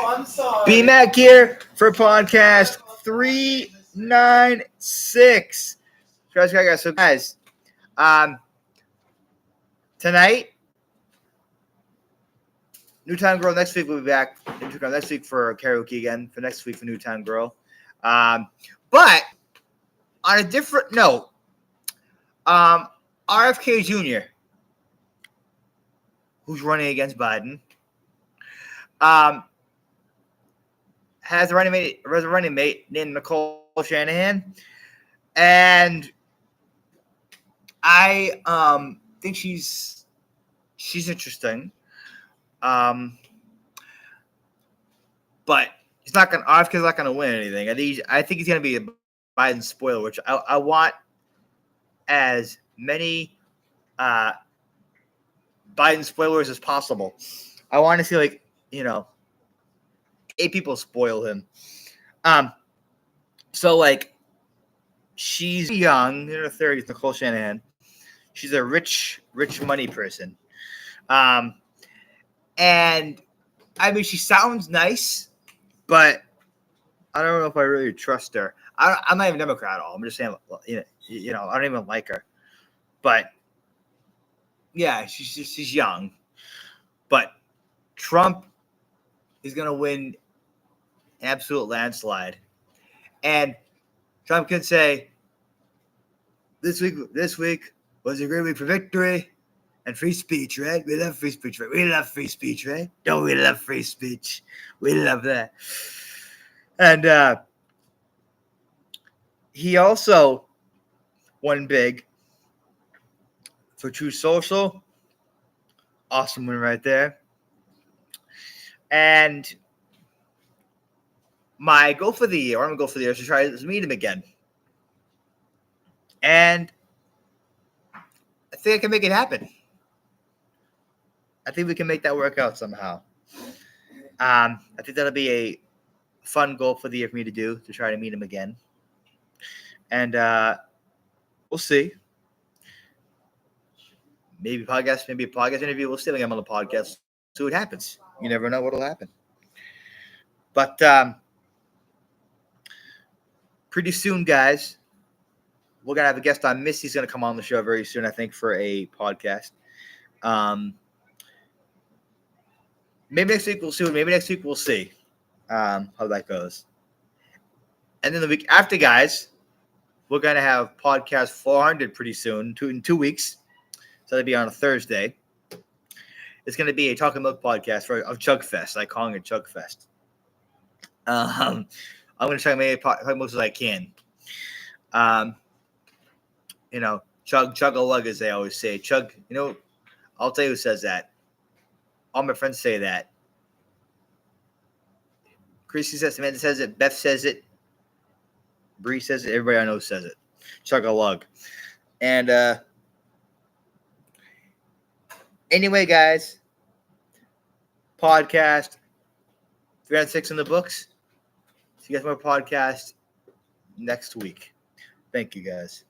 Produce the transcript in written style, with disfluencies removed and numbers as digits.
I'm sorry. BMAC here for podcast 396. So guys, tonight, Newtown Girl next week will be back. Next week for karaoke again. For next week for Newtown Girl. But on a different note, RFK Jr., who's running against Biden, has a running mate named Nicole Shanahan, and I think she's interesting. But RFK's not gonna win anything. I think he's gonna be a Biden spoiler, which I want as many Biden spoilers as possible. I want to see 8 people spoil him. So she's young, in her 30s, Nicole Shanahan. She's a rich money person. And I mean, she sounds nice, but I don't know if I really trust her. I'm not even a Democrat at all. I'm just saying, I don't even like her. But yeah, she's young. But Trump is going to win an absolute landslide. And Trump could say, this week was a great week for victory and free speech, right? We love free speech, right? We love free speech, right? Don't we love free speech? We love that. And he also won big for Truth Social. Awesome win right there. And my goal for the year, is to try to meet him again. And I think I can make it happen. I think we can make that work out somehow. I think that'll be a fun goal for the year for me to do, to try to meet him again. And we'll see. Maybe a podcast interview. We'll see if I get him on the podcast. See what happens. You never know what'll happen. But pretty soon, guys, we're going to have a guest on. Missy's going to come on the show very soon, I think, for a podcast. Maybe next week we'll see. How that goes. And then the week after, guys, we're going to have podcast 400 pretty soon, in 2 weeks. So that'll be on a Thursday. It's going to be a Talking Milk podcast of Chugfest. I'm calling it Chugfest. I'm going to try to make it as much as I can. Chug a lug, as they always say. Chug, I'll tell you who says that. All my friends say that. Chrissy says, Samantha says it, Beth says it, Bree says it, everybody I know says it. Chug a lug. And anyway, guys, podcast 306 in the books. See you guys more podcast next week. Thank you, guys.